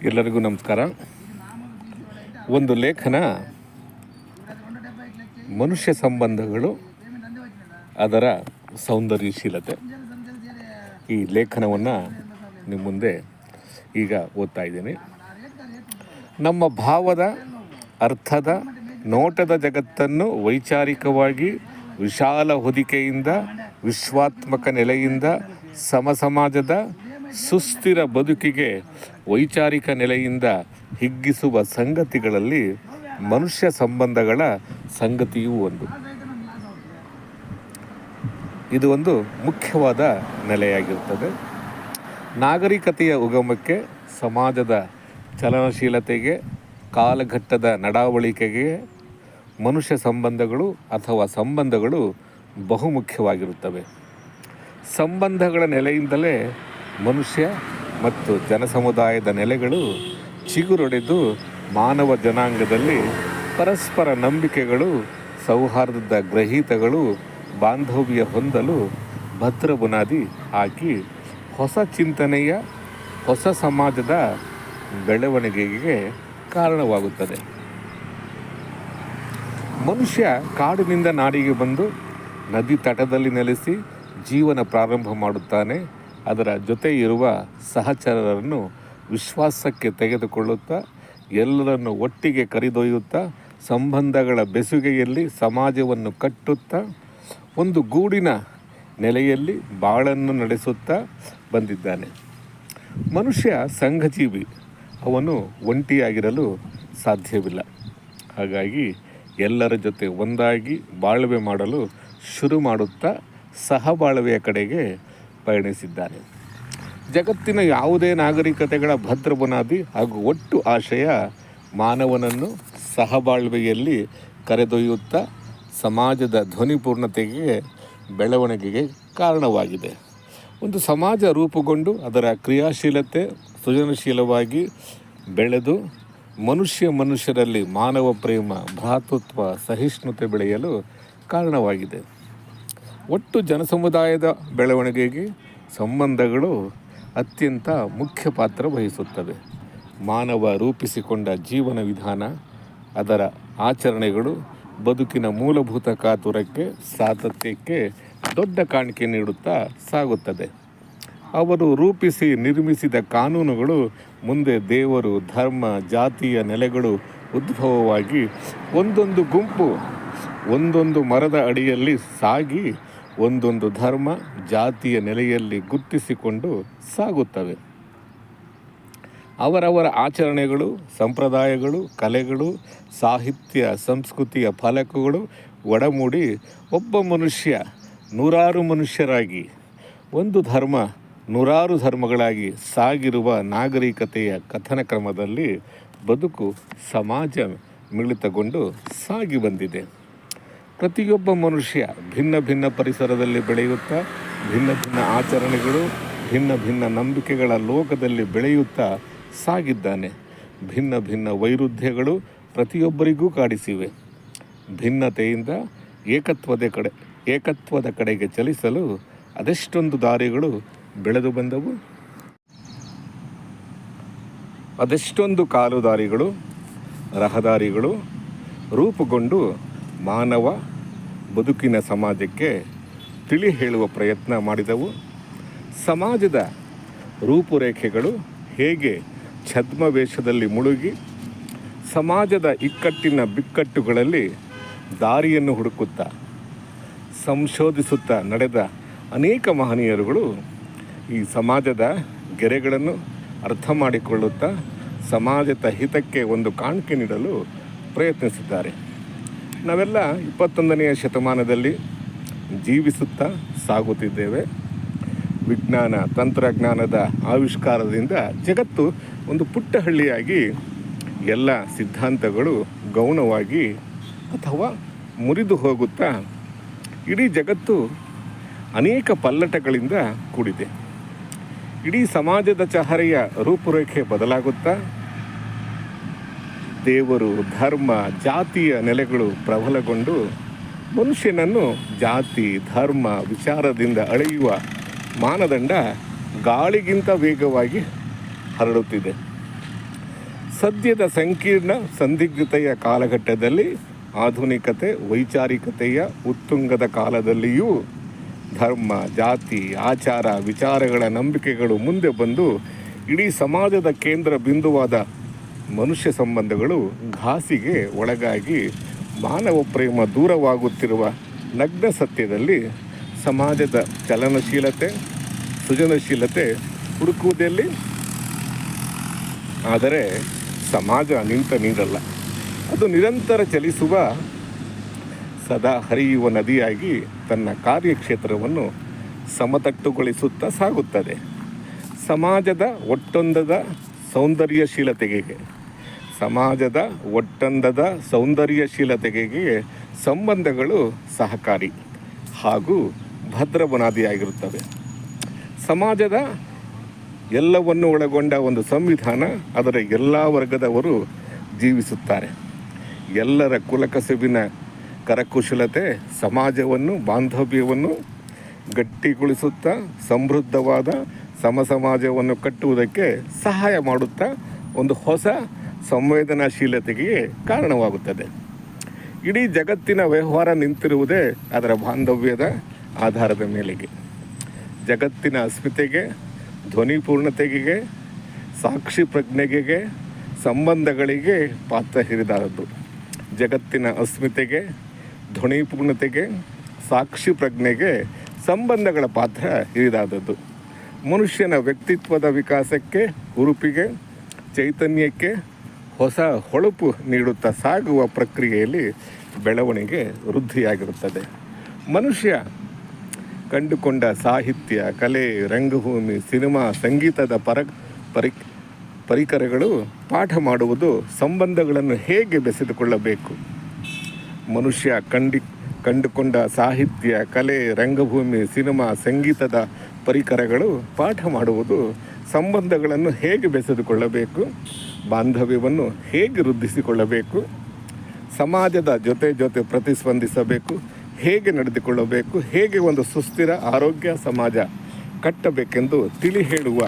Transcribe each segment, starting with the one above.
ಎಲ್ಲರಿಗೂ ನಮಸ್ಕಾರ. ಒಂದು ಲೇಖನ ಮನುಷ್ಯ ಸಂಬಂಧಗಳು, ಅದರ ಸೌಂದರ್ಯಶೀಲತೆ. ಈ ಲೇಖನವನ್ನು ನಿಮ್ಮ ಮುಂದೆ ಈಗ ಓದ್ತಾ ಇದ್ದೀನಿ. ನಮ್ಮ ಭಾವದ, ಅರ್ಥದ, ನೋಟದ ಜಗತ್ತನ್ನು ವೈಚಾರಿಕವಾಗಿ ವಿಶಾಲ ಹೊದಿಕೆಯಿಂದ, ವಿಶ್ವಾತ್ಮಕ ನೆಲೆಯಿಂದ, ಸಮಸಮಾಜದ ಸುಸ್ಥಿರ ಬದುಕಿಗೆ ವೈಚಾರಿಕ ನೆಲೆಯಿಂದ ಹಿಗ್ಗಿಸುವ ಸಂಗತಿಗಳಲ್ಲಿ ಮನುಷ್ಯ ಸಂಬಂಧಗಳ ಸಂಗತಿಯೂ ಒಂದು. ಇದು ಒಂದು ಮುಖ್ಯವಾದ ನೆಲೆಯಾಗಿರುತ್ತದೆ. ನಾಗರಿಕತೆಯ ಉಗಮಕ್ಕೆ, ಸಮಾಜದ ಚಲನಶೀಲತೆಗೆ, ಕಾಲಘಟ್ಟದ ನಡವಳಿಕೆಗೆ ಮನುಷ್ಯ ಸಂಬಂಧಗಳು ಅಥವಾ ಸಂಬಂಧಗಳು ಬಹುಮುಖ್ಯವಾಗಿರುತ್ತವೆ. ಸಂಬಂಧಗಳ ನೆಲೆಯಿಂದಲೇ ಮನುಷ್ಯ ಮತ್ತು ಜನಸಮುದಾಯದ ನೆಲೆಗಳು ಚಿಗುರೊಡೆದು ಮಾನವ ಜನಾಂಗದಲ್ಲಿ ಪರಸ್ಪರ ನಂಬಿಕೆಗಳು, ಸೌಹಾರ್ದದ ಗ್ರಹೀತಗಳು, ಬಾಂಧವ್ಯ ಹೊಂದಲು ಭದ್ರ ಬುನಾದಿ ಹಾಕಿ ಹೊಸ ಚಿಂತನೆಯ, ಹೊಸ ಸಮಾಜದ ಬೆಳವಣಿಗೆಗೆ ಕಾರಣವಾಗುತ್ತದೆ. ಮನುಷ್ಯ ಕಾಡಿನಿಂದ ನಾಡಿಗೆ ಬಂದು ನದಿ ತಟದಲ್ಲಿ ನೆಲೆಸಿ ಜೀವನ ಪ್ರಾರಂಭ ಮಾಡುತ್ತಾನೆ. ಅದರ ಜೊತೆ ಇರುವ ಸಹಚರರನ್ನು ವಿಶ್ವಾಸಕ್ಕೆ ತೆಗೆದುಕೊಳ್ಳುತ್ತಾ, ಎಲ್ಲರನ್ನು ಒಟ್ಟಿಗೆ ಕರೆದೊಯ್ಯುತ್ತಾ, ಸಂಬಂಧಗಳ ಬೆಸುಗೆಯಲ್ಲಿ ಸಮಾಜವನ್ನು ಕಟ್ಟುತ್ತಾ, ಒಂದು ಗೂಡಿನ ನೆಲೆಯಲ್ಲಿ ಬಾಳನ್ನು ನಡೆಸುತ್ತಾ ಬಂದಿದ್ದಾನೆ. ಮನುಷ್ಯ ಸಂಘಜೀವಿ. ಅವನು ಒಂಟಿಯಾಗಿರಲು ಸಾಧ್ಯವಿಲ್ಲ. ಹಾಗಾಗಿ ಎಲ್ಲರ ಜೊತೆ ಒಂದಾಗಿ ಬಾಳ್ವೆ ಮಾಡಲು ಶುರು ಮಾಡುತ್ತಾ ಸಹಬಾಳ್ವೆಯ ಕಡೆಗೆ ಪಯಣಿಸಿದ್ದಾನೆ. ಜಗತ್ತಿನ ಯಾವುದೇ ನಾಗರಿಕತೆಗಳ ಭದ್ರ ಬುನಾದಿ ಹಾಗೂ ಒಟ್ಟು ಆಶಯ ಮಾನವನನ್ನು ಸಹಬಾಳ್ವೆಯಲ್ಲಿ ಕರೆದೊಯ್ಯುತ್ತಾ ಸಮಾಜದ ಧ್ವನಿಪೂರ್ಣತೆಗೆ, ಬೆಳವಣಿಗೆಗೆ ಕಾರಣವಾಗಿದೆ. ಒಂದು ಸಮಾಜ ರೂಪುಗೊಂಡು ಅದರ ಕ್ರಿಯಾಶೀಲತೆ ಸೃಜನಶೀಲವಾಗಿ ಬೆಳೆದು ಮನುಷ್ಯರಲ್ಲಿ ಮಾನವ ಪ್ರೇಮ, ಭ್ರಾತೃತ್ವ, ಸಹಿಷ್ಣುತೆ ಬೆಳೆಯಲು ಕಾರಣವಾಗಿದೆ. ಒಟ್ಟು ಜನಸಮುದಾಯದ ಬೆಳವಣಿಗೆಗೆ ಸಂಬಂಧಗಳು ಅತ್ಯಂತ ಮುಖ್ಯ ಪಾತ್ರ ವಹಿಸುತ್ತವೆ. ಮಾನವ ರೂಪಿಸಿಕೊಂಡ ಜೀವನ ವಿಧಾನ, ಅದರ ಆಚರಣೆಗಳು ಬದುಕಿನ ಮೂಲಭೂತ ಕಾತುರಕ್ಕೆ, ಸಾತತ್ಯಕ್ಕೆ ದೊಡ್ಡ ಕಾಣಿಕೆ ನೀಡುತ್ತಾ ಸಾಗುತ್ತದೆ. ಅವರು ರೂಪಿಸಿ ನಿರ್ಮಿಸಿದ ಕಾನೂನುಗಳು ಮುಂದೆ ದೇವರು, ಧರ್ಮ, ಜಾತಿಯ ನೆಲೆಗಳು ಉದ್ಭವವಾಗಿ ಒಂದೊಂದು ಗುಂಪು ಒಂದೊಂದು ಮರದ ಅಡಿಯಲ್ಲಿ ಸಾಗಿ ಒಂದೊಂದು ಧರ್ಮ, ಜಾತಿಯ ನೆಲೆಯಲ್ಲಿ ಗುರುತಿಸಿಕೊಂಡು ಸಾಗುತ್ತವೆ. ಅವರವರ ಆಚರಣೆಗಳು, ಸಂಪ್ರದಾಯಗಳು, ಕಲೆಗಳು, ಸಾಹಿತ್ಯ, ಸಂಸ್ಕೃತಿಯ ಫಲಕಗಳು ಒಡಮೂಡಿ ಒಬ್ಬ ಮನುಷ್ಯ ನೂರಾರು ಮನುಷ್ಯರಾಗಿ, ಒಂದು ಧರ್ಮ ನೂರಾರು ಧರ್ಮಗಳಾಗಿ ಸಾಗಿರುವ ನಾಗರಿಕತೆಯ ಕಥನ ಕ್ರಮದಲ್ಲಿ ಬದುಕು, ಸಮಾಜ ಮಿಳಿತಗೊಂಡು ಸಾಗಿ ಬಂದಿದೆ. ಪ್ರತಿಯೊಬ್ಬ ಮನುಷ್ಯ ಭಿನ್ನ ಭಿನ್ನ ಪರಿಸರದಲ್ಲಿ ಬೆಳೆಯುತ್ತಾ, ಭಿನ್ನ ಭಿನ್ನ ಆಚರಣೆಗಳು, ಭಿನ್ನ ಭಿನ್ನ ನಂಬಿಕೆಗಳ ಲೋಕದಲ್ಲಿ ಬೆಳೆಯುತ್ತಾ ಸಾಗಿದ್ದಾನೆ. ಭಿನ್ನ ಭಿನ್ನ ವೈರುಧ್ಯಗಳು ಪ್ರತಿಯೊಬ್ಬರಿಗೂ ಕಾಡಿಸಿವೆ. ಭಿನ್ನತೆಯಿಂದ ಏಕತ್ವದ ಕಡೆಗೆ ಚಲಿಸಲು ಅದೆಷ್ಟೊಂದು ದಾರಿಗಳು ಬೆಳೆದು ಬಂದವು. ಅದೆಷ್ಟೊಂದು ಕಾಲುದಾರಿಗಳು, ರಹದಾರಿಗಳು ರೂಪುಗೊಂಡು ಮಾನವ ಬದುಕಿನ ಸಮಾಜಕ್ಕೆ ತಿಳಿ ಹೇಳುವ ಪ್ರಯತ್ನ ಮಾಡಿದವು. ಸಮಾಜದ ರೂಪುರೇಖೆಗಳು ಹೇಗೆ ಛದ್ಮವೇಷದಲ್ಲಿ ಮುಳುಗಿ ಸಮಾಜದ ಇಕ್ಕಟ್ಟಿನ ಬಿಕ್ಕಟ್ಟುಗಳಲ್ಲಿ ದಾರಿಯನ್ನು ಹುಡುಕುತ್ತಾ, ಸಂಶೋಧಿಸುತ್ತಾ ನಡೆದ ಅನೇಕ ಮಹನೀಯರುಗಳು ಈ ಸಮಾಜದ ಗೆರೆಗಳನ್ನು ಅರ್ಥ ಮಾಡಿಕೊಳ್ಳುತ್ತಾ ಸಮಾಜದ ಹಿತಕ್ಕೆ ಒಂದು ಕಾಣಿಕೆ ನೀಡಲು ಪ್ರಯತ್ನಿಸಿದ್ದಾರೆ. ನಾವೆಲ್ಲ 21ನೇ ಶತಮಾನದಲ್ಲಿ ಜೀವಿಸುತ್ತಾ ಸಾಗುತ್ತಿದ್ದೇವೆ. ವಿಜ್ಞಾನ, ತಂತ್ರಜ್ಞಾನದ ಆವಿಷ್ಕಾರದಿಂದ ಜಗತ್ತು ಒಂದು ಪುಟ್ಟ ಹಳ್ಳಿಯಾಗಿ ಎಲ್ಲ ಸಿದ್ಧಾಂತಗಳು ಗೌಣವಾಗಿ ಅಥವಾ ಮುರಿದು ಹೋಗುತ್ತಾ ಇಡೀ ಜಗತ್ತು ಅನೇಕ ಪಲ್ಲಟಗಳಿಂದ ಕೂಡಿದೆ. ಇಡೀ ಸಮಾಜದ ಚಹರೆಯ ರೂಪುರೇಖೆ ಬದಲಾಗುತ್ತಾ ದೇವರು, ಧರ್ಮ, ಜಾತಿಯ ನೆಲೆಗಳು ಪ್ರಬಲಗೊಂಡು ಮನುಷ್ಯನನ್ನು ಜಾತಿ, ಧರ್ಮ, ವಿಚಾರದಿಂದ ಅಳೆಯುವ ಮಾನದಂಡ ಗಾಳಿಗಿಂತ ವೇಗವಾಗಿ ಹರಡುತ್ತಿದೆ. ಸದ್ಯದ ಸಂಕೀರ್ಣ ಸಂದಿಗ್ಧತೆಯ ಕಾಲಘಟ್ಟದಲ್ಲಿ ಆಧುನಿಕತೆ ವೈಚಾರಿಕತೆಯ ಉತ್ತುಂಗದ ಕಾಲದಲ್ಲಿಯೂ ಧರ್ಮ ಜಾತಿ ಆಚಾರ ವಿಚಾರಗಳ ನಂಬಿಕೆಗಳು ಮುಂದೆ ಬಂದು ಇಡೀ ಸಮಾಜದ ಕೇಂದ್ರ ಬಿಂದುವಾದ ಮನುಷ್ಯ ಸಂಬಂಧಗಳು ಘಾಸಿಗೆ ಒಳಗಾಗಿ ಮಾನವ ಪ್ರೇಮ ದೂರವಾಗುತ್ತಿರುವ ನಗ್ನ ಸತ್ಯದಲ್ಲಿ ಸಮಾಜದ ಚಲನಶೀಲತೆ ಸೃಜನಶೀಲತೆ ಹುಡುಕುವುದೆಲ್ಲಿ? ಆದರೆ ಸಮಾಜ ನಿಂತ ನೀರಲ್ಲ, ಅದು ನಿರಂತರ ಚಲಿಸುವ ಸದಾ ಹರಿಯುವ ನದಿಯಾಗಿ ತನ್ನ ಕಾರ್ಯಕ್ಷೇತ್ರವನ್ನು ಸಮತಟ್ಟುಗೊಳಿಸುತ್ತಾ ಸಾಗುತ್ತದೆ. ಸಮಾಜದ ಒಟ್ಟೊಂದದ ಸೌಂದರ್ಯಶೀಲತೆಗೆ ಸಂಬಂಧಗಳು ಸಹಕಾರಿ ಹಾಗೂ ಭದ್ರ ಬುನಾದಿಯಾಗಿರುತ್ತವೆ. ಸಮಾಜದ ಎಲ್ಲವನ್ನು ಒಳಗೊಂಡ ಒಂದು ಸಂವಿಧಾನ, ಅದರ ಎಲ್ಲ ವರ್ಗದವರು ಜೀವಿಸುತ್ತಾರೆ. ಎಲ್ಲರ ಕುಲಕಸುಬಿನ ಕರಕುಶಲತೆ ಸಮಾಜವನ್ನು ಬಾಂಧವ್ಯವನ್ನು ಗಟ್ಟಿಗೊಳಿಸುತ್ತಾ ಸಮೃದ್ಧವಾದ ಸಮಾಜವನ್ನು ಕಟ್ಟುವುದಕ್ಕೆ ಸಹಾಯ ಮಾಡುತ್ತಾ ಒಂದು ಹೊಸ ಸಂವೇದನಾಶೀಲತೆಗೆ ಕಾರಣವಾಗುತ್ತದೆ. ಇಡೀ ಜಗತ್ತಿನ ವ್ಯವಹಾರ ನಿಂತಿರುವುದೇ ಅದರ ಬಾಂಧವ್ಯದ ಆಧಾರದ ಮೇಲೆಗೆ. ಜಗತ್ತಿನ ಅಸ್ಮಿತೆಗೆ, ಧ್ವನಿಪೂರ್ಣತೆಗೆ, ಸಾಕ್ಷಿ ಪ್ರಜ್ಞೆಗೆ, ಸಂಬಂಧಗಳಿಗೆ ಪಾತ್ರ ಹಿರಿದಾದದ್ದು. ಜಗತ್ತಿನ ಅಸ್ಮಿತೆಗೆ, ಧ್ವನಿಪೂರ್ಣತೆಗೆ, ಸಾಕ್ಷಿ ಪ್ರಜ್ಞೆಗೆ, ಸಂಬಂಧಗಳ ಪಾತ್ರ ಹಿರಿದಾದದ್ದು. ಮನುಷ್ಯನ ವ್ಯಕ್ತಿತ್ವದ ವಿಕಾಸಕ್ಕೆ, ಹುರುಪಿಗೆ, ಚೈತನ್ಯಕ್ಕೆ ಹೊಸ ಹೊಳಪು ನೀಡುತ್ತಾ ಸಾಗುವ ಪ್ರಕ್ರಿಯೆಯಲ್ಲಿ ಬೆಳವಣಿಗೆ ವೃದ್ಧಿಯಾಗಿರುತ್ತದೆ. ಮನುಷ್ಯ ಕಂಡುಕೊಂಡ ಸಾಹಿತ್ಯ, ಕಲೆ, ರಂಗಭೂಮಿ, ಸಿನಿಮಾ, ಸಂಗೀತದ ಪರಿಕರಗಳು ಪಾಠ ಮಾಡುವುದು ಸಂಬಂಧಗಳನ್ನು ಹೇಗೆ ಬೆಸೆದುಕೊಳ್ಳಬೇಕು. ಮನುಷ್ಯ ಕಂಡುಕೊಂಡ ಸಾಹಿತ್ಯ, ಕಲೆ, ರಂಗಭೂಮಿ, ಸಿನಿಮಾ, ಸಂಗೀತದ ಪರಿಕರಗಳು ಪಾಠ ಮಾಡುವುದು ಸಂಬಂಧಗಳನ್ನು ಹೇಗೆ ಬೆಸೆದುಕೊಳ್ಳಬೇಕು, ಬಾಂಧವ್ಯವನ್ನು ಹೇಗೆ ವೃದ್ಧಿಸಿಕೊಳ್ಳಬೇಕು, ಸಮಾಜದ ಜೊತೆ ಪ್ರತಿಸ್ಪಂದಿಸಬೇಕು, ಹೇಗೆ ನಡೆದುಕೊಳ್ಳಬೇಕು, ಹೇಗೆ ಒಂದು ಸುಸ್ಥಿರ ಆರೋಗ್ಯ ಸಮಾಜ ಕಟ್ಟಬೇಕೆಂದು ತಿಳಿ ಹೇಳುವ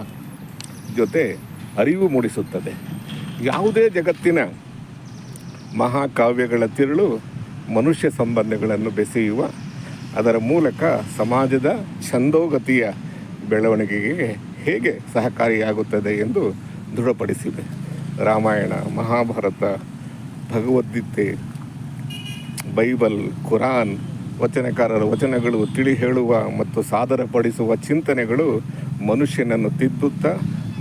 ಜೊತೆ ಅರಿವು ಮೂಡಿಸುತ್ತದೆ. ಯಾವುದೇ ಜಗತ್ತಿನ ಮಹಾಕಾವ್ಯಗಳ ತಿರುಳು ಮನುಷ್ಯ ಸಂಬಂಧಗಳನ್ನು ಬೆಸೆಯುವ, ಅದರ ಮೂಲಕ ಸಮಾಜದ ಛಂದೋಗತಿಯ ಬೆಳವಣಿಗೆಗೆ ಹೇಗೆ ಸಹಕಾರಿಯಾಗುತ್ತದೆ ಎಂದು ದೃಢಪಡಿಸಿವೆ. ರಾಮಾಯಣ, ಮಹಾಭಾರತ, ಭಗವದ್ಗೀತೆ, ಬೈಬಲ್, ಕುರಾನ್, ವಚನಕಾರರ ವಚನಗಳು, ತಿಳಿ ಹೇಳುವ ಮತ್ತು ಸಾದರಪಡಿಸುವ ಚಿಂತನೆಗಳು ಮನುಷ್ಯನನ್ನು ತಿದ್ದುತ್ತಾ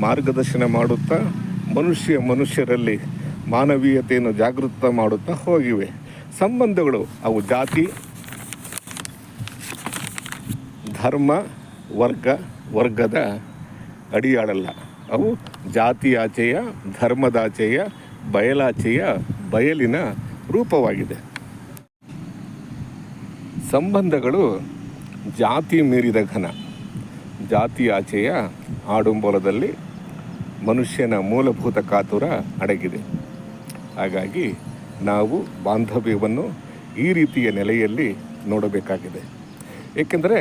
ಮಾರ್ಗದರ್ಶನ ಮಾಡುತ್ತಾ ಮನುಷ್ಯರಲ್ಲಿ ಮಾನವೀಯತೆಯನ್ನು ಜಾಗೃತ ಮಾಡುತ್ತಾ ಹೋಗಿವೆ. ಸಂಬಂಧಗಳು ಅವು ಜಾತಿ, ಧರ್ಮ, ವರ್ಗದ ಅಡಿಯಾಳಲ್ಲ. ಅವು ಜಾತಿಯಾಚೆಯ, ಧರ್ಮದಾಚೆಯ, ಬಯಲಾಚೆಯ ಬಯಲಿನ ರೂಪವಾಗಿದೆ. ಸಂಬಂಧಗಳು ಜಾತಿ ಮೀರಿದ ಘನ. ಜಾತಿಯಾಚೆಯ ಆಡುಂಬಲದಲ್ಲಿ ಮನುಷ್ಯನ ಮೂಲಭೂತ ಕಾತುರ ಅಡಗಿದೆ. ಹಾಗಾಗಿ ನಾವು ಬಾಂಧವ್ಯವನ್ನು ಈ ರೀತಿಯ ನೆಲೆಯಲ್ಲಿ ನೋಡಬೇಕಾಗಿದೆ. ಏಕೆಂದರೆ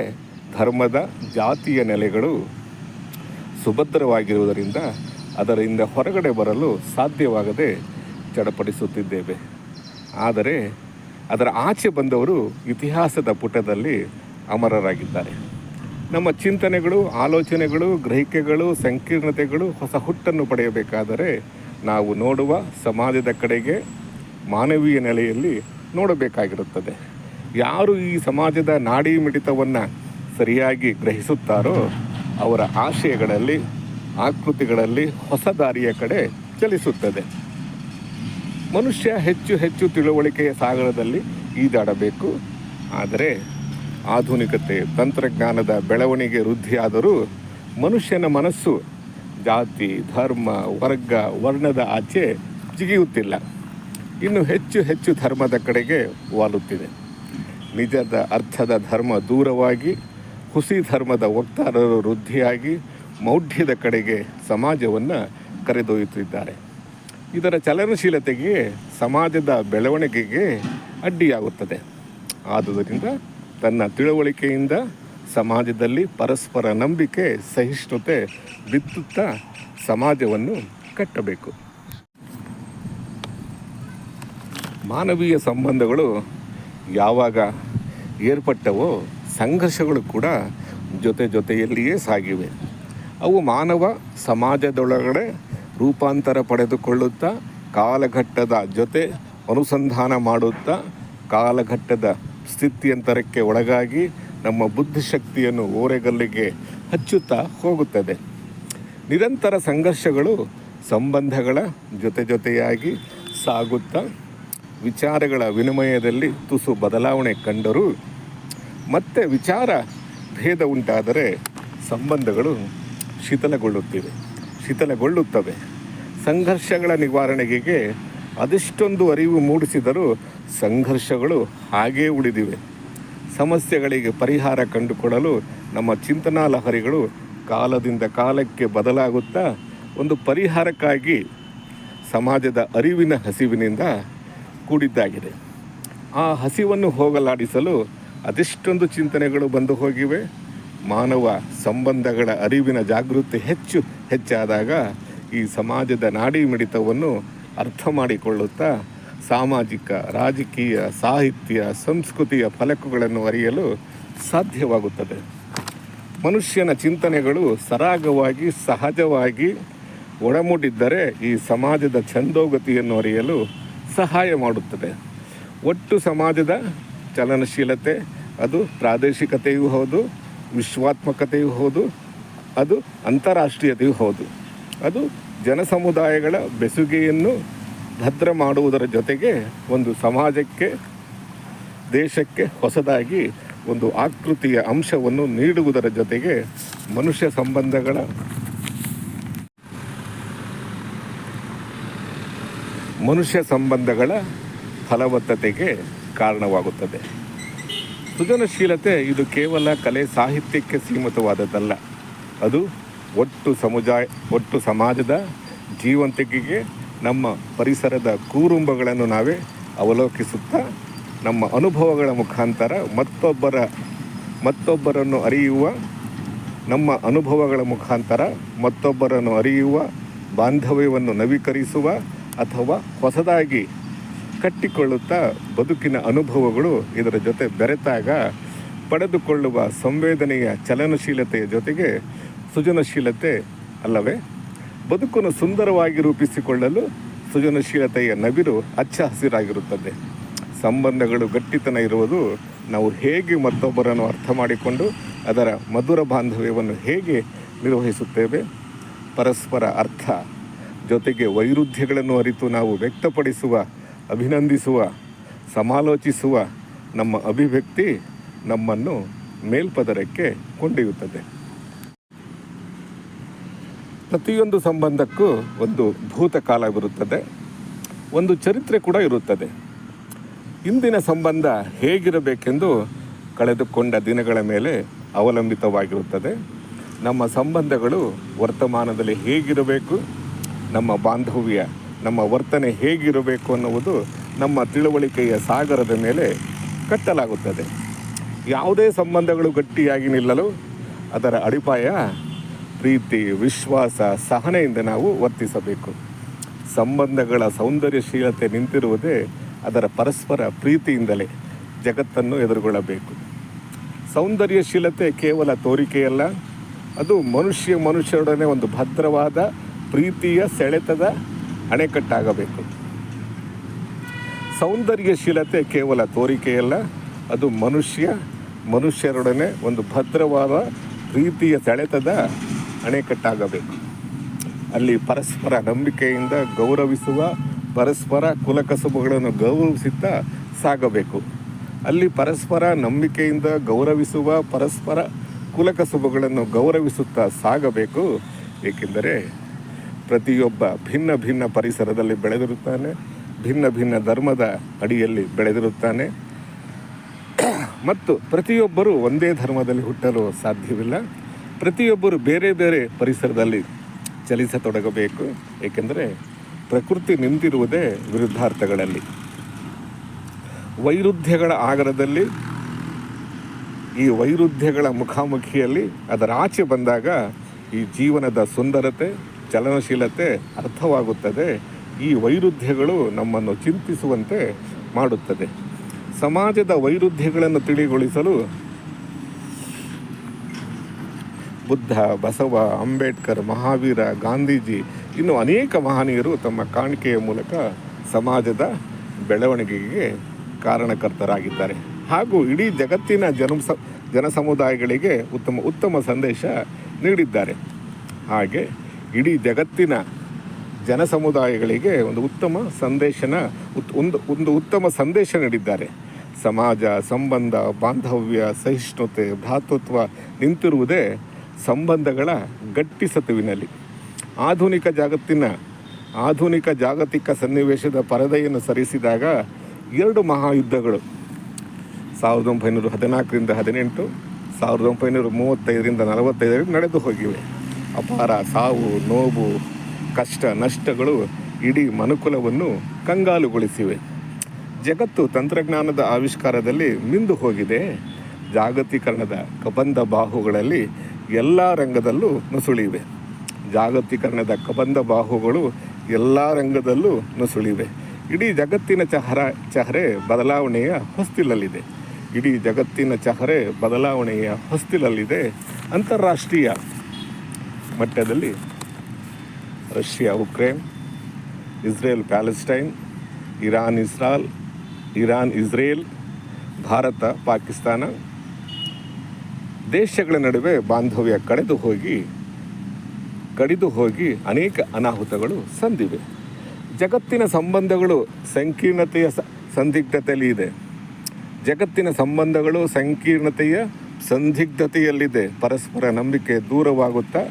ಧರ್ಮದ ಜಾತಿಯ ನೆಲೆಗಳು ಸುಭದ್ರವಾಗಿರುವುದರಿಂದ ಅದರಿಂದ ಹೊರಗಡೆ ಬರಲು ಸಾಧ್ಯವಾಗದೆ ಚಡಪಡಿಸುತ್ತಿದ್ದೇವೆ. ಆದರೆ ಅದರ ಆಚೆ ಬಂದವರು ಇತಿಹಾಸದ ಪುಟದಲ್ಲಿ ಅಮರರಾಗಿದ್ದಾರೆ. ನಮ್ಮ ಚಿಂತನೆಗಳು, ಆಲೋಚನೆಗಳು, ಗ್ರಹಿಕೆಗಳು, ಸಂಕೀರ್ಣತೆಗಳು ಹೊಸ ಹುಟ್ಟನ್ನು ಪಡೆಯಬೇಕಾದರೆ ನಾವು ನೋಡುವ ಸಮಾಜದ ಕಡೆಗೆ ಮಾನವೀಯ ನೆಲೆಯಲ್ಲಿ ನೋಡಬೇಕಾಗಿರುತ್ತದೆ. ಯಾರು ಈ ಸಮಾಜದ ನಾಡಿ ಮಿಡಿತವನ್ನು ಸರಿಯಾಗಿ ಗ್ರಹಿಸುತ್ತಾರೋ ಅವರ ಆಶಯಗಳಲ್ಲಿ, ಆಕೃತಿಗಳಲ್ಲಿ ಹೊಸ ದಾರಿಯ ಕಡೆ ಚಲಿಸುತ್ತದೆ. ಮನುಷ್ಯ ಹೆಚ್ಚು ತಿಳುವಳಿಕೆಯ ಸಾಗರದಲ್ಲಿ ಈಜಾಡಬೇಕು. ಆದರೆ ಆಧುನಿಕತೆ, ತಂತ್ರಜ್ಞಾನದ ಬೆಳವಣಿಗೆ ವೃದ್ಧಿಯಾದರೂ ಮನುಷ್ಯನ ಮನಸ್ಸು ಜಾತಿ, ಧರ್ಮ, ವರ್ಣದ ಆಚೆ ಜಿಗಿಯುತ್ತಿಲ್ಲ. ಇನ್ನು ಹೆಚ್ಚು ಧರ್ಮದ ಕಡೆಗೆ ವಾಲುತ್ತಿದೆ. ನಿಜದ ಅರ್ಥದ ಧರ್ಮ ದೂರವಾಗಿ ಹುಸಿ ಧರ್ಮದ ವಕ್ತಾರರು ವೃದ್ಧಿಯಾಗಿ ಮೌಢ್ಯದ ಕಡೆಗೆ ಸಮಾಜವನ್ನು ಕರೆದೊಯ್ಯುತ್ತಿದ್ದಾರೆ. ಇದರ ಚಲನಶೀಲತೆಗೆ, ಸಮಾಜದ ಬೆಳವಣಿಗೆಗೆ ಅಡ್ಡಿಯಾಗುತ್ತದೆ. ಆದುದರಿಂದ ತನ್ನ ತಿಳುವಳಿಕೆಯಿಂದ ಸಮಾಜದಲ್ಲಿ ಪರಸ್ಪರ ನಂಬಿಕೆ, ಸಹಿಷ್ಣುತೆ ಬಿತ್ತುತ್ತಾ ಸಮಾಜವನ್ನು ಕಟ್ಟಬೇಕು. ಮಾನವೀಯ ಸಂಬಂಧಗಳು ಯಾವಾಗ ಏರ್ಪಟ್ಟವೋ ಸಂಘರ್ಷಗಳು ಕೂಡ ಜೊತೆಯಲ್ಲಿಯೇ ಸಾಗಿವೆ. ಅವು ಮಾನವ ಸಮಾಜದೊಳಗಡೆ ರೂಪಾಂತರ ಪಡೆದುಕೊಳ್ಳುತ್ತಾ ಕಾಲಘಟ್ಟದ ಜೊತೆ ಅನುಸಂಧಾನ ಮಾಡುತ್ತಾ ಕಾಲಘಟ್ಟದ ಸ್ಥಿತ್ಯಂತರಕ್ಕೆ ಒಳಗಾಗಿ ನಮ್ಮ ಬುದ್ಧಿಶಕ್ತಿಯನ್ನು ಓರೆಗಲ್ಲಿಗೆ ಹಚ್ಚುತ್ತಾ ಹೋಗುತ್ತದೆ. ನಿರಂತರ ಸಂಘರ್ಷಗಳು ಸಂಬಂಧಗಳ ಜೊತೆಯಾಗಿ ಸಾಗುತ್ತಾ ವಿಚಾರಗಳ ವಿನಿಮಯದಲ್ಲಿ ತುಸು ಬದಲಾವಣೆ ಕಂಡರೂ ಮತ್ತೆ ವಿಚಾರ ಭೇದ ಉಂಟಾದರೆ ಸಂಬಂಧಗಳು ಶಿಥಿಲಗೊಳ್ಳುತ್ತವೆ. ಸಂಘರ್ಷಗಳ ನಿವಾರಣೆಗೆ ಅದೆಷ್ಟೊಂದು ಅರಿವು ಮೂಡಿಸಿದರೂ ಸಂಘರ್ಷಗಳು ಹಾಗೇ ಉಳಿದಿವೆ. ಸಮಸ್ಯೆಗಳಿಗೆ ಪರಿಹಾರ ಕಂಡುಕೊಳ್ಳಲು ನಮ್ಮ ಚಿಂತನಾ ಲಹರಿಗಳು ಕಾಲದಿಂದ ಕಾಲಕ್ಕೆ ಬದಲಾಗುತ್ತಾ ಒಂದು ಪರಿಹಾರಕ್ಕಾಗಿ ಸಮಾಜದ ಅರಿವಿನ ಹಸಿವಿನಿಂದ ಕೂಡಿದ್ದಾಗಿದೆ. ಆ ಹಸಿವನ್ನು ಹೋಗಲಾಡಿಸಲು ಅದೆಷ್ಟೊಂದು ಚಿಂತನೆಗಳು ಬಂದು ಹೋಗಿವೆ. ಮಾನವ ಸಂಬಂಧಗಳ ಅರಿವಿನ ಜಾಗೃತಿ ಹೆಚ್ಚಾದಾಗ ಈ ಸಮಾಜದ ನಾಡಿ ಮಿಡಿತವನ್ನು ಅರ್ಥ ಮಾಡಿಕೊಳ್ಳುತ್ತಾ ಸಾಮಾಜಿಕ, ರಾಜಕೀಯ, ಸಾಹಿತ್ಯ, ಸಂಸ್ಕೃತಿಯ ಫಲಕಗಳನ್ನು ಅರಿಯಲು ಸಾಧ್ಯವಾಗುತ್ತದೆ. ಮನುಷ್ಯನ ಚಿಂತನೆಗಳು ಸರಾಗವಾಗಿ ಸಹಜವಾಗಿ ಒಡಮೂಡಿದ್ದರೆ ಈ ಸಮಾಜದ ಛಂದೋಗತಿಯನ್ನು ಅರಿಯಲು ಸಹಾಯ ಮಾಡುತ್ತದೆ. ಒಟ್ಟು ಸಮಾಜದ ಚಲನಶೀಲತೆ ಅದು ಪ್ರಾದೇಶಿಕತೆಯೂ ಹೌದು, ವಿಶ್ವಾತ್ಮಕತೆಯೂ ಹೌದು, ಅದು ಅಂತಾರಾಷ್ಟ್ರೀಯತೆಯೂ ಹೌದು. ಅದು ಜನಸಮುದಾಯಗಳ ಬೆಸುಗೆಯನ್ನು ಭದ್ರ ಮಾಡುವುದರ ಜೊತೆಗೆ ಒಂದು ಸಮಾಜಕ್ಕೆ, ದೇಶಕ್ಕೆ ಹೊಸದಾಗಿ ಒಂದು ಆಕೃತಿಯ ಅಂಶವನ್ನು ನೀಡುವುದರ ಜೊತೆಗೆ ಮನುಷ್ಯ ಸಂಬಂಧಗಳ ಫಲವತ್ತತೆಗೆ ಕಾರಣವಾಗುತ್ತದೆ. ಸೃಜನಶೀಲತೆ ಇದು ಕೇವಲ ಕಲೆ ಸಾಹಿತ್ಯಕ್ಕೆ ಸೀಮಿತವಾದದ್ದಲ್ಲ. ಅದು ಒಟ್ಟು ಸಮಾಜದ ಜೀವಂತಿಕೆಗೆ ನಮ್ಮ ಪರಿಸರದ ಕೂರುಂಬಗಳನ್ನು ನಾವೇ ಅವಲೋಕಿಸುತ್ತಾ ನಮ್ಮ ಅನುಭವಗಳ ಮುಖಾಂತರ ಮತ್ತೊಬ್ಬರನ್ನು ಅರಿಯುವ ಬಾಂಧವ್ಯವನ್ನು ನವೀಕರಿಸುವ ಅಥವಾ ಹೊಸದಾಗಿ ಕಟ್ಟಿಕೊಳ್ಳುತ್ತಾ ಬದುಕಿನ ಅನುಭವಗಳು ಇದರ ಜೊತೆ ಬೆರೆತಾಗ ಪಡೆದುಕೊಳ್ಳುವ ಸಂವೇದನೆಯ ಚಲನಶೀಲತೆಯ ಜೊತೆಗೆ ಸೃಜನಶೀಲತೆ ಅಲ್ಲವೇ? ಬದುಕನ್ನು ಸುಂದರವಾಗಿ ರೂಪಿಸಿಕೊಳ್ಳಲು ಸೃಜನಶೀಲತೆಯ ನವಿರು ಹಚ್ಚ ಹಸಿರಾಗಿರುತ್ತದೆ. ಸಂಬಂಧಗಳು ಗಟ್ಟಿತನ ಇರುವುದು ನಾವು ಹೇಗೆ ಮತ್ತೊಬ್ಬರನ್ನು ಅರ್ಥ ಮಾಡಿಕೊಂಡು ಅದರ ಮಧುರ ಬಾಂಧವ್ಯವನ್ನು ಹೇಗೆ ನಿರ್ವಹಿಸುತ್ತೇವೆ. ಪರಸ್ಪರ ಅರ್ಥ ಜೊತೆಗೆ ವೈರುಧ್ಯಗಳನ್ನು ಅರಿತು ನಾವು ವ್ಯಕ್ತಪಡಿಸುವ, ಅಭಿನಂದಿಸುವ, ಸಮಾಲೋಚಿಸುವ ನಮ್ಮ ಅಭಿವ್ಯಕ್ತಿ ನಮ್ಮನ್ನು ಮೇಲ್ಪದರಕ್ಕೆ ಕೊಂಡೊಯ್ಯುತ್ತದೆ. ಪ್ರತಿಯೊಂದು ಸಂಬಂಧಕ್ಕೂ ಒಂದು ಭೂತಕಾಲವಿರುತ್ತದೆ, ಒಂದು ಚರಿತ್ರೆ ಕೂಡ ಇರುತ್ತದೆ. ಇಂದಿನ ಸಂಬಂಧ ಹೇಗಿರಬೇಕೆಂದು ಕಳೆದುಕೊಂಡ ದಿನಗಳ ಮೇಲೆ ಅವಲಂಬಿತವಾಗಿರುತ್ತದೆ. ನಮ್ಮ ಸಂಬಂಧಗಳು ವರ್ತಮಾನದಲ್ಲಿ ಹೇಗಿರಬೇಕು, ನಮ್ಮ ಬಾಂಧವ್ಯ, ನಮ್ಮ ವರ್ತನೆ ಹೇಗಿರಬೇಕು ಅನ್ನುವುದು ನಮ್ಮ ತಿಳುವಳಿಕೆಯ ಸಾಗರದ ಮೇಲೆ ಕಟ್ಟಲಾಗುತ್ತದೆ. ಯಾವುದೇ ಸಂಬಂಧಗಳು ಗಟ್ಟಿಯಾಗಿ ನಿಲ್ಲಲು ಅದರ ಅಡಿಪಾಯ ಪ್ರೀತಿ, ವಿಶ್ವಾಸ, ಸಹನೆಯಿಂದ ನಾವು ವರ್ತಿಸಬೇಕು. ಸಂಬಂಧಗಳ ಸೌಂದರ್ಯಶೀಲತೆ ನಿಂತಿರುವುದೇ ಅದರ ಪರಸ್ಪರ ಪ್ರೀತಿಯಿಂದಲೇ ಜಗತ್ತನ್ನು ಎದುರುಗೊಳ್ಳಬೇಕು. ಸೌಂದರ್ಯಶೀಲತೆ ಕೇವಲ ತೋರಿಕೆಯಲ್ಲ, ಅದು ಮನುಷ್ಯರೊಡನೆ ಒಂದು ಭದ್ರವಾದ ಪ್ರೀತಿಯ ಸೆಳೆತದ ಅಣೆಕಟ್ಟಾಗಬೇಕು. ಸೌಂದರ್ಯಶೀಲತೆ ಕೇವಲ ತೋರಿಕೆಯಲ್ಲ, ಅದು ಮನುಷ್ಯರೊಡನೆ ಒಂದು ಭದ್ರವಾದ ಪ್ರೀತಿಯ ಸೆಳೆತದ ಅಣೆಕಟ್ಟಾಗಬೇಕು. ಅಲ್ಲಿ ಪರಸ್ಪರ ನಂಬಿಕೆಯಿಂದ ಗೌರವಿಸುವ, ಪರಸ್ಪರ ಕುಲಕಸುಬುಗಳನ್ನು ಗೌರವಿಸುತ್ತಾ ಸಾಗಬೇಕು. ಅಲ್ಲಿ ಪರಸ್ಪರ ನಂಬಿಕೆಯಿಂದ ಗೌರವಿಸುವ, ಪರಸ್ಪರ ಕುಲಕಸುಬುಗಳನ್ನು ಗೌರವಿಸುತ್ತಾ ಸಾಗಬೇಕು. ಏಕೆಂದರೆ ಪ್ರತಿಯೊಬ್ಬ ಭಿನ್ನ ಭಿನ್ನ ಪರಿಸರದಲ್ಲಿ ಬೆಳೆದಿರುತ್ತಾನೆ, ಭಿನ್ನ ಭಿನ್ನ ಧರ್ಮದ ಅಡಿಯಲ್ಲಿ ಬೆಳೆದಿರುತ್ತಾನೆ ಮತ್ತು ಪ್ರತಿಯೊಬ್ಬರೂ ಒಂದೇ ಧರ್ಮದಲ್ಲಿ ಹುಟ್ಟಲು ಸಾಧ್ಯವಿಲ್ಲ. ಪ್ರತಿಯೊಬ್ಬರು ಬೇರೆ ಬೇರೆ ಪರಿಸರದಲ್ಲಿ ಚಲಿಸತೊಡಗಬೇಕು. ಏಕೆಂದರೆ ಪ್ರಕೃತಿ ನಿಂತಿರುವುದೇ ವಿರುದ್ಧಾರ್ಥಗಳಲ್ಲಿ. ವೈರುಧ್ಯಗಳ ಆಗರದಲ್ಲಿ, ಈ ವೈರುಧ್ಯಗಳ ಮುಖಾಮುಖಿಯಲ್ಲಿ ಅದರ ಆಚೆ ಬಂದಾಗ ಈ ಜೀವನದ ಸುಂದರತೆ, ಚಲನಶೀಲತೆ ಅರ್ಥವಾಗುತ್ತದೆ. ಈ ವೈರುಧ್ಯಗಳು ನಮ್ಮನ್ನು ಚಿಂತಿಸುವಂತೆ ಮಾಡುತ್ತದೆ. ಸಮಾಜದ ವೈರುಧ್ಯಗಳನ್ನು ತಿಳಿಗೊಳಿಸಲು ಬುದ್ಧ, ಬಸವ, ಅಂಬೇಡ್ಕರ್, ಮಹಾವೀರ, ಗಾಂಧೀಜಿ ಇನ್ನೂ ಅನೇಕ ಮಹನೀಯರು ತಮ್ಮ ಕಾಣಿಕೆಯ ಮೂಲಕ ಸಮಾಜದ ಬೆಳವಣಿಗೆಗೆ ಕಾರಣಕರ್ತರಾಗಿದ್ದಾರೆ. ಹಾಗೂ ಇಡೀ ಜಗತ್ತಿನ ಜನಸಮುದಾಯಗಳಿಗೆ ಉತ್ತಮ ಸಂದೇಶ ನೀಡಿದ್ದಾರೆ. ಹಾಗೆ ಇಡೀ ಜಗತ್ತಿನ ಜನಸಮುದಾಯಗಳಿಗೆ ಒಂದು ಉತ್ತಮ ಸಂದೇಶ ನೀಡಿದ್ದಾರೆ. ಸಮಾಜ, ಸಂಬಂಧ, ಬಾಂಧವ್ಯ, ಸಹಿಷ್ಣುತೆ, ಭ್ರಾತೃತ್ವ ನಿಂತಿರುವುದೇ ಸಂಬಂಧಗಳ ಗಟ್ಟಿ ಸತುವಿನಲ್ಲಿ. ಆಧುನಿಕ ಜಾಗತಿಕ ಸನ್ನಿವೇಶದ ಪರದೆಯನ್ನು ಸರಿಸಿದಾಗ 2 ಮಹಾಯುದ್ಧಗಳು 1914-18, 1935-45 ನಡೆದು ಹೋಗಿವೆ. ಅಪಾರ ಸಾವು, ನೋವು, ಕಷ್ಟ, ನಷ್ಟಗಳು ಇಡೀ ಮನುಕುಲವನ್ನು ಕಂಗಾಲುಗೊಳಿಸಿವೆ. ಜಗತ್ತು ತಂತ್ರಜ್ಞಾನದ ಆವಿಷ್ಕಾರದಲ್ಲಿ ಮಿಂದು ಹೋಗಿದೆ. ಜಾಗತೀಕರಣದ ಕಬಂಧ ಬಾಹುಗಳಲ್ಲಿ ಎಲ್ಲ ರಂಗದಲ್ಲೂ ನುಸುಳಿವೆ. ಜಾಗತೀಕರಣದ ಕಬಂಧ ಬಾಹುಗಳು ಎಲ್ಲ ರಂಗದಲ್ಲೂ ನುಸುಳಿವೆ. ಇಡೀ ಜಗತ್ತಿನ ಚಹರೆ ಬದಲಾವಣೆಯ ಹೊಸ್ತಿಲಲ್ಲಿದೆ. ಅಂತಾರಾಷ್ಟ್ರೀಯ ಮಟ್ಟದಲ್ಲಿ Russia Ukraine, Israel Palestine, Iran Israel, Bharat Pakistan ದೇಶಗಳ ನಡುವೆ ಬಾಂಧವ್ಯ ಕಡಿದು ಹೋಗಿ ಅನೇಕ ಅನಾಹುತಗಳು ಸಂದಿವೆ. ಜಗತ್ತಿನ ಸಂಬಂಧಗಳು ಸಂದಿಗ್ಧತೆಯಲ್ಲಿದೆ. ಪರಸ್ಪರ ನಂಬಿಕೆ ದೂರವಾಗುತ್ತಾ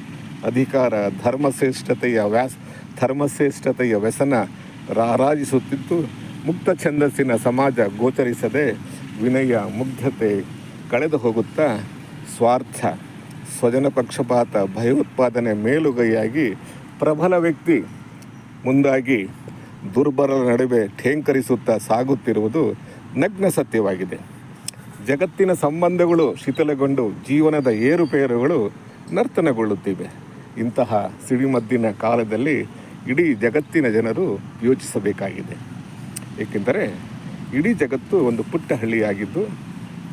ಅಧಿಕಾರ, ಧರ್ಮಶ್ರೇಷ್ಠತೆಯ ವ್ಯಸನ ರಾರಾಜಿಸುತ್ತಿದ್ದು, ಮುಕ್ತ ಛಂದಸ್ಸಿನ ಸಮಾಜ ಗೋಚರಿಸದೆ ವಿನಯ, ಮುಗ್ಧತೆ ಕಳೆದು ಹೋಗುತ್ತಾ ಸ್ವಾರ್ಥ, ಸ್ವಜನ ಪಕ್ಷಪಾತ, ಭಯೋತ್ಪಾದನೆ ಮೇಲುಗೈಯಾಗಿ ಪ್ರಬಲ ವ್ಯಕ್ತಿ ಮುಂದಾಗಿ ದುರ್ಬಲರ ನಡುವೆ ಠೇಂಕರಿಸುತ್ತಾ ಸಾಗುತ್ತಿರುವುದು ನಗ್ನ ಸತ್ಯವಾಗಿದೆ. ಜಗತ್ತಿನ ಸಂಬಂಧಗಳು ಶಿಥಿಲಗೊಂಡು ಜೀವನದ ಏರುಪೇರುಗಳು ನರ್ತನಗೊಳ್ಳುತ್ತಿವೆ. ಇಂತಹ ಸಿಡಿಮದ್ದಿನ ಕಾಲದಲ್ಲಿ ಇಡೀ ಜಗತ್ತಿನ ಜನರು ಯೋಚಿಸಬೇಕಾಗಿದೆ. ಏಕೆಂದರೆ ಇಡೀ ಜಗತ್ತು ಒಂದು ಪುಟ್ಟ ಹಳ್ಳಿಯಾಗಿದ್ದು,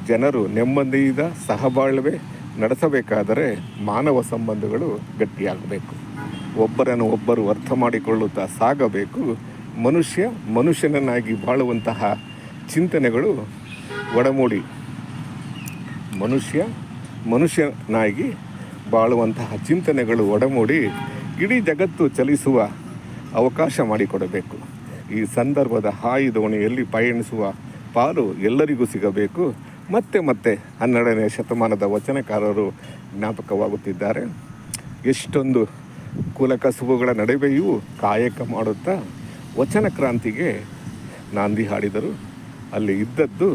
ಜನರು ನೆಮ್ಮದಿಯಿಂದ ಸಹಬಾಳ್ವೆ ನಡೆಸಬೇಕಾದರೆ ಮಾನವ ಸಂಬಂಧಗಳು ಗಟ್ಟಿಯಾಗಬೇಕು. ಒಬ್ಬರನ್ನು ಒಬ್ಬರು ಅರ್ಥ ಮಾಡಿಕೊಳ್ಳುತ್ತಾ ಸಾಗಬೇಕು. ಮನುಷ್ಯನನ್ನಾಗಿ ಬಾಳುವಂತಹ ಚಿಂತನೆಗಳು ಒಡಮೂಡಿ ಮನುಷ್ಯನಾಗಿ ಬಾಳುವಂತಹ ಚಿಂತನೆಗಳು ಒಡಮೂಡಿ ಇಡೀ ಜಗತ್ತು ಚಲಿಸುವ ಅವಕಾಶ ಮಾಡಿಕೊಡಬೇಕು. ಈ ಸಂದರ್ಭದ ಹಾಯಿ ದೋಣಿಯಲ್ಲಿ ಪಯಣಿಸುವ ಪಾಲು ಎಲ್ಲರಿಗೂ ಸಿಗಬೇಕು. ಮತ್ತೆ 12ನೇ ಶತಮಾನದ ವಚನಕಾರರು ಜ್ಞಾಪಕವಾಗುತ್ತಿದ್ದಾರೆ. ಎಷ್ಟೊಂದು ಕುಲಕಸುಬುಗಳ ನಡುವೆಯೂ ಕಾಯಕ ಮಾಡುತ್ತಾ ವಚನ ಕ್ರಾಂತಿಗೆ ನಾಂದಿ ಹಾಡಿದರು. ಅಲ್ಲಿ ಇದ್ದದ್ದು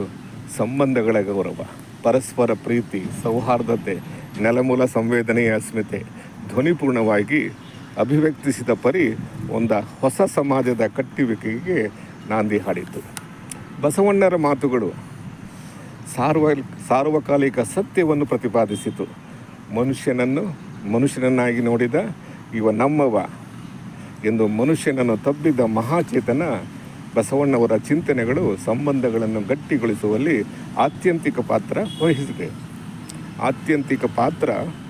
ಸಂಬಂಧಗಳ ಗೌರವ, ಪರಸ್ಪರ ಪ್ರೀತಿ, ಸೌಹಾರ್ದತೆ, ನೆಲಮೂಲ ಸಂವೇದನೆಯ ಅಸ್ಮಿತೆ ಧ್ವನಿಪೂರ್ಣವಾಗಿ ಅಭಿವ್ಯಕ್ತಿಸಿದ ಪರಿ ಹೊಸ ಸಮಾಜದ ಕಟ್ಟುವಿಕೆಗೆ ನಾಂದಿ ಹಾಡಿತು. ಬಸವಣ್ಣರ ಮಾತುಗಳು ಸಾರ್ವಕಾಲಿಕ ಸತ್ಯವನ್ನು ಪ್ರತಿಪಾದಿಸಿತು. ಮನುಷ್ಯನನ್ನಾಗಿ ನೋಡಿದ ಇವ ನಮ್ಮವ ಎಂದು ಮನುಷ್ಯನನ್ನು ತಬ್ಬಿದ ಮಹಾಚೇತನ ಬಸವಣ್ಣವರ ಚಿಂತನೆಗಳು ಸಂಬಂಧಗಳನ್ನು ಗಟ್ಟಿಗೊಳಿಸುವಲ್ಲಿ ಆತ್ಯಂತಿಕ ಪಾತ್ರ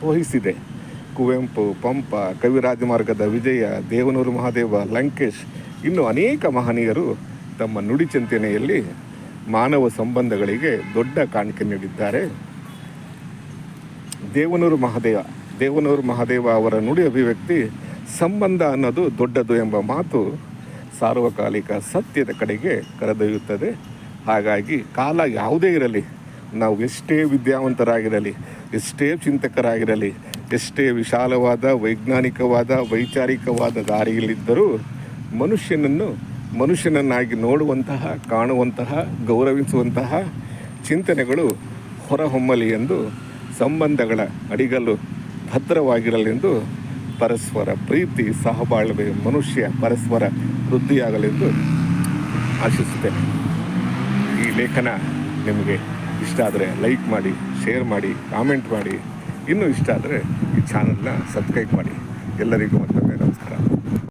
ವಹಿಸಿದೆ. ಕುವೆಂಪು, ಪಂಪ, ಕವಿರಾಜಮಾರ್ಗದ ವಿಜಯ, ದೇವನೂರು ಮಹಾದೇವ, ಲಂಕೇಶ್ ಇನ್ನೂ ಅನೇಕ ಮಹನೀಯರು ತಮ್ಮ ನುಡಿ ಚಿಂತನೆಯಲ್ಲಿ ಮಾನವ ಸಂಬಂಧಗಳಿಗೆ ದೊಡ್ಡ ಕಾಣಿಕೆ ನೀಡಿದ್ದಾರೆ. ದೇವನೂರು ಮಹಾದೇವ ಅವರ ನುಡಿ ಅಭಿವ್ಯಕ್ತಿ ಸಂಬಂಧ ಅನ್ನೋದು ದೊಡ್ಡದು ಎಂಬ ಮಾತು ಸಾರ್ವಕಾಲಿಕ ಸತ್ಯದ ಕಡೆಗೆ ಕರೆದೊಯ್ಯುತ್ತದೆ. ಹಾಗಾಗಿ ಕಾಲ ಯಾವುದೇ ಇರಲಿ, ನಾವು ಎಷ್ಟೇ ವಿದ್ಯಾವಂತರಾಗಿರಲಿ, ಎಷ್ಟೇ ಚಿಂತಕರಾಗಿರಲಿ, ಎಷ್ಟೇ ವಿಶಾಲವಾದ ವೈಜ್ಞಾನಿಕವಾದ ವೈಚಾರಿಕವಾದ ದಾರಿಯಲ್ಲಿದ್ದರೂ ಮನುಷ್ಯನನ್ನಾಗಿ ನೋಡುವಂತಹ, ಕಾಣುವಂತಹ, ಗೌರವಿಸುವಂತಹ ಚಿಂತನೆಗಳು ಹೊರಹೊಮ್ಮಲಿ ಎಂದು, ಸಂಬಂಧಗಳ ಅಡಿಗಲ್ಲು ಭದ್ರವಾಗಿರಲೆಂದು, ಪರಸ್ಪರ ಪ್ರೀತಿ, ಸಹಬಾಳ್ವೆ, ಪರಸ್ಪರ ವೃದ್ಧಿಯಾಗಲೆಂದು ಆಶಿಸುತ್ತೇನೆ. ಈ ಲೇಖನ ನಿಮಗೆ ಇಷ್ಟ ಆದರೆ ಲೈಕ್ ಮಾಡಿ, ಶೇರ್ ಮಾಡಿ, ಕಾಮೆಂಟ್ ಮಾಡಿ. ಇನ್ನೂ ಇಷ್ಟ ಆದರೆ ಈ ಚಾನಲ್ನ ಸಬ್ಸ್ಕ್ರೈಬ್ ಮಾಡಿ. ಎಲ್ಲರಿಗೂ